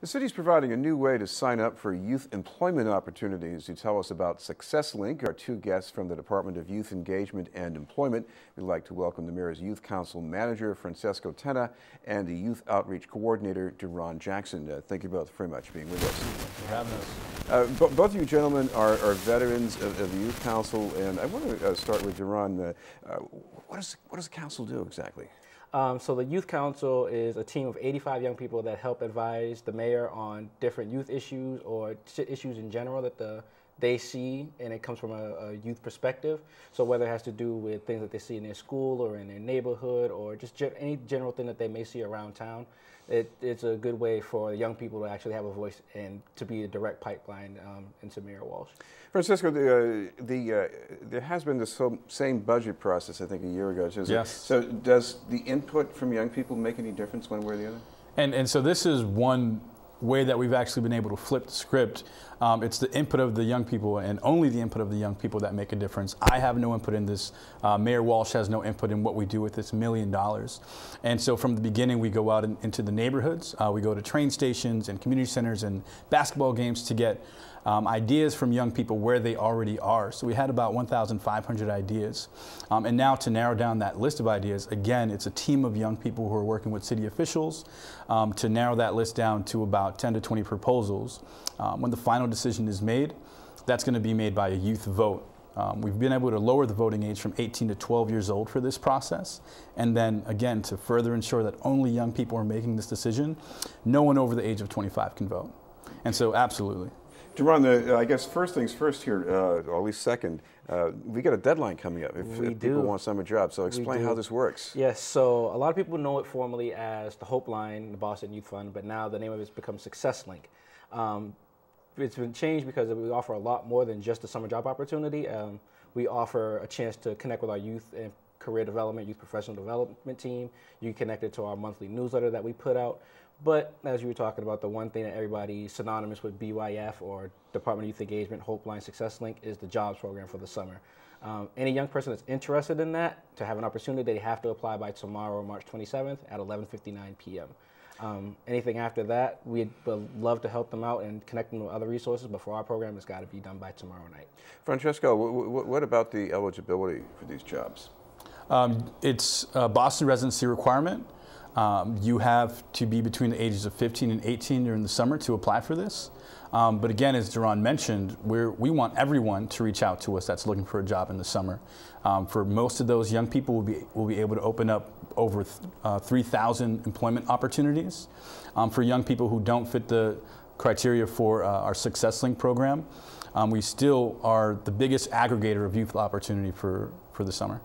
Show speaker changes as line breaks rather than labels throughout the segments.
The city is providing a new way to sign up for youth employment opportunities. To tell us about SuccessLink, our two guests from the Department of Youth Engagement and Employment. We'd like to welcome the Mayor's Youth Council Manager, Francesco Tena, and the Youth Outreach Coordinator, Deron Jackson. Thank you both very much for being with us.
Thanks for having us.
Both of you gentlemen are veterans of the Youth Council, and I want to start with Deron. What does the council do exactly?
So the Youth Council is a team of 85 young people that help advise the mayor on different youth issues or issues in general that they see, and it comes from a youth perspective. So whether it has to do with things that they see in their school or in their neighborhood or just any general thing that they may see around town, it's a good way for young people to actually have a voice and to be a direct pipeline into Mayor Walsh.
Francisco, there has been this same budget process, I think, a year ago.
Yes.
So does the input from young people make any difference one way or the other?
And so this is one way that we've actually been able to flip the script. It's the input of the young people and only the input of the young people that make a difference. I have no input in this. Mayor Walsh has no input in what we do with this $1 million. And so from the beginning, we go out into the neighborhoods. We go to train stations and community centers and basketball games to get ideas from young people where they already are. So we had about 1,500 ideas. And now to narrow down that list of ideas, again, it's a team of young people who are working with city officials to narrow that list down to about 10 to 20 proposals. When the final decision is made, that's going to be made by a youth vote. We've been able to lower the voting age from 18 to 12 years old for this process. And then again, to further ensure that only young people are making this decision, no one over the age of 25 can vote. And so absolutely.
Deron, I guess first things first here, or at least second, we got a deadline coming up if people want summer jobs. So explain how this works.
Yes, so a lot of people know it formally as the Hope Line, the Boston Youth Fund, but now the name of it has become SuccessLink. It's been changed because we offer a lot more than just a summer job opportunity. We offer a chance to connect with our youth and career development, youth professional development team. You can connect it to our monthly newsletter that we put out. But as you were talking about, the one thing that everybody's synonymous with BYF or Department of Youth Engagement, Hope Line, SuccessLink is the jobs program for the summer. Any young person that's interested in that, to have an opportunity, they have to apply by tomorrow, March 27th at 11:59 p.m. Anything after that, we'd love to help them out and connect them with other resources, but for our program, it's got to be done by tomorrow night.
Francesco, what about the eligibility for these jobs?
It's a Boston residency requirement. You have to be between the ages of 15 and 18 during the summer to apply for this. But again, as Deron mentioned, we want everyone to reach out to us that's looking for a job in the summer. For most of those young people, we'll be able to open up over 3,000 employment opportunities. For young people who don't fit the criteria for our SuccessLink program, we still are the biggest aggregator of youth opportunity for the summer.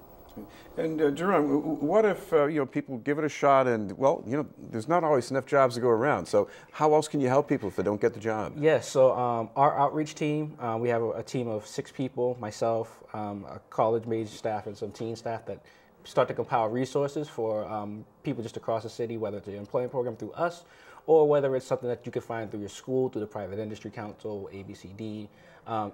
And Deron, what if people give it a shot and, well, there's not always enough jobs to go around. So how else can you help people if they don't get the job?
Yes, so our outreach team, we have a team of 6 people, myself, a college major staff, and some teen staff that start to compile resources for people just across the city, whether it's an employment program through us or whether it's something that you can find through your school, through the Private Industry Council, ABCD.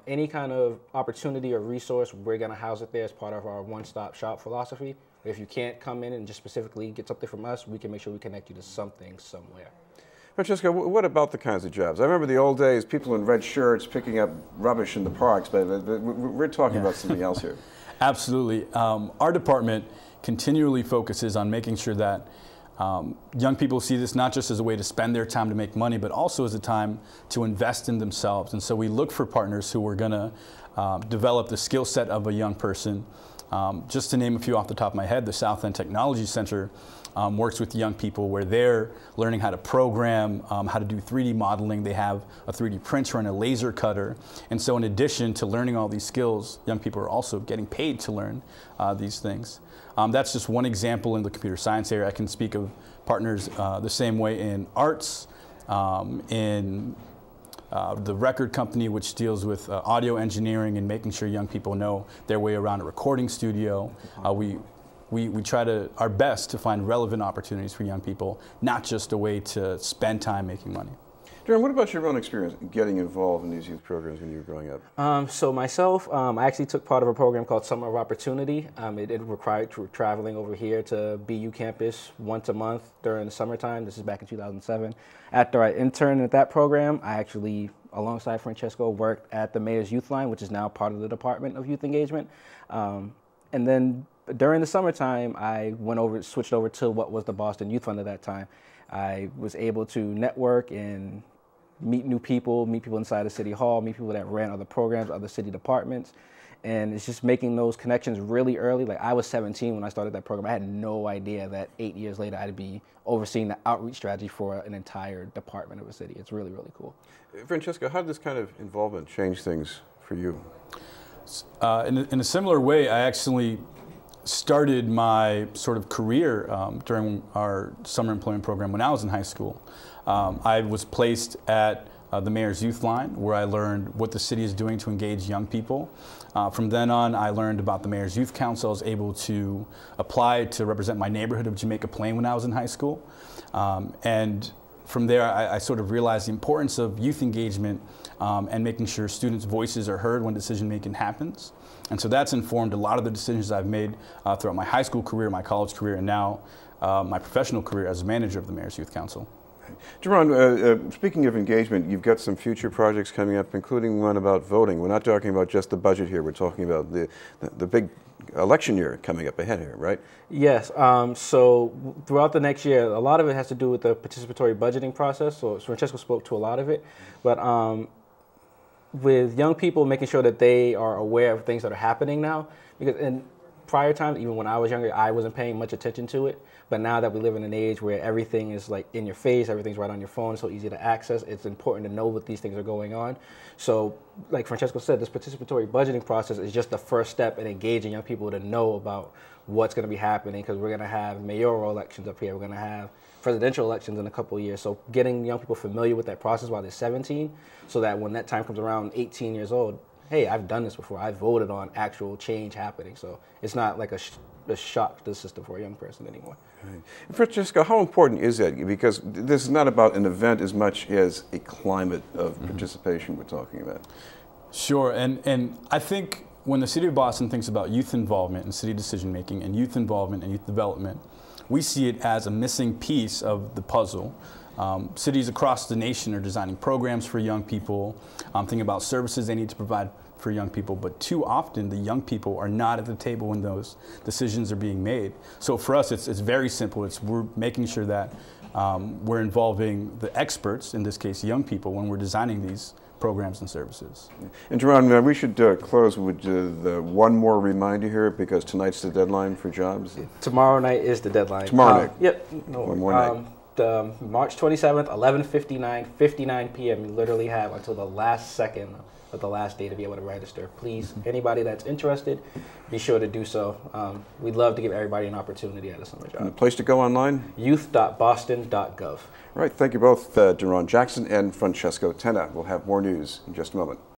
Any kind of opportunity or resource, we're going to house it there as part of our one-stop shop philosophy. If you can't come in and just specifically get something from us, we can make sure we connect you to something somewhere.
Francesco, what about the kinds of jobs? I remember the old days, people in red shirts picking up rubbish in the parks, but we're talking about something else here.
Absolutely. Our department continually focuses on making sure that young people see this not just as a way to spend their time to make money, but also as a time to invest in themselves. And so we look for partners who are going to develop the skill set of a young person. Just to name a few off the top of my head, the South End Technology Center works with young people where they're learning how to program, how to do 3D modeling. They have a 3D printer and a laser cutter. And so in addition to learning all these skills, young people are also getting paid to learn these things. That's just one example in the computer science area. I can speak of partners the same way in arts, in the record company, which deals with audio engineering and making sure young people know their way around a recording studio. We try our best to find relevant opportunities for young people, not just a way to spend time making money.
Deron, what about your own experience getting involved in these youth programs when you were growing up?
So myself, I actually took part of a program called Summer of Opportunity. It required traveling over here to BU campus once a month during the summertime. This is back in 2007. After I interned at that program, I actually, alongside Francesco, worked at the Mayor's Youth Line, which is now part of the Department of Youth Engagement. And then during the summertime, I switched over to what was the Boston Youth Fund at that time. I was able to network and meet new people, meet people inside the city hall, meet people that ran other programs, other city departments. And it's just making those connections really early. Like, I was 17 when I started that program. I had no idea that 8 years later I'd be overseeing the outreach strategy for an entire department of a city. It's really, really cool.
Francesco, how did this kind of involvement change things for you?
In a similar way, I actually started my sort of career during our summer employment program when I was in high school. I was placed at the Mayor's Youth Line, where I learned what the city is doing to engage young people. From then on, I learned about the Mayor's Youth Council. I was able to apply to represent my neighborhood of Jamaica Plain when I was in high school. And from there, I sort of realized the importance of youth engagement and making sure students' voices are heard when decision-making happens. And so that's informed a lot of the decisions I've made throughout my high school career, my college career, and now my professional career as a manager of the Mayor's Youth Council.
Deron, speaking of engagement, you've got some future projects coming up, including one about voting. We're not talking about just the budget here. We're talking about the big election year coming up ahead here, right?
Yes. So throughout the next year, a lot of it has to do with the participatory budgeting process. So Francesco spoke to a lot of it. But with young people, making sure that they are aware of things that are happening now. Because in prior times, even when I was younger, I wasn't paying much attention to it. But now that we live in an age where everything is like in your face, everything's right on your phone, so easy to access, it's important to know what these things are going on. So like Francesco said, this participatory budgeting process is just the first step in engaging young people to know about what's going to be happening, because we're going to have mayoral elections up here. We're going to have presidential elections in a couple of years. So getting young people familiar with that process while they're 17, so that when that time comes around, 18 years old, hey, I've done this before. I voted on actual change happening. So it's not like a shock to the system for a young person anymore.
Right. Francesco, how important is that? Because this is not about an event as much as a climate of participation we're talking about.
Sure, and I think when the City of Boston thinks about youth involvement in city decision making and youth involvement and youth development, we see it as a missing piece of the puzzle. Cities across the nation are designing programs for young people, thinking about services they need to provide for young people, but too often the young people are not at the table when those decisions are being made. So for us, it's very simple. We're making sure that we're involving the experts, in this case young people, when we're designing these programs and services.
And Deron, we should close with one more reminder here, because tonight's the deadline for jobs.
Tomorrow night is the deadline.
Tomorrow night?
Yep. No,
one more night.
March 27th, 11:59 p.m. You literally have until the last second of the last day to be able to register. Please, anybody that's interested, be sure to do so. We'd love to give everybody an opportunity at a summer job.
And the place to go online?
youth.boston.gov.
All right, thank you both, Deron Jackson and Francesco Tena. We'll have more news in just a moment.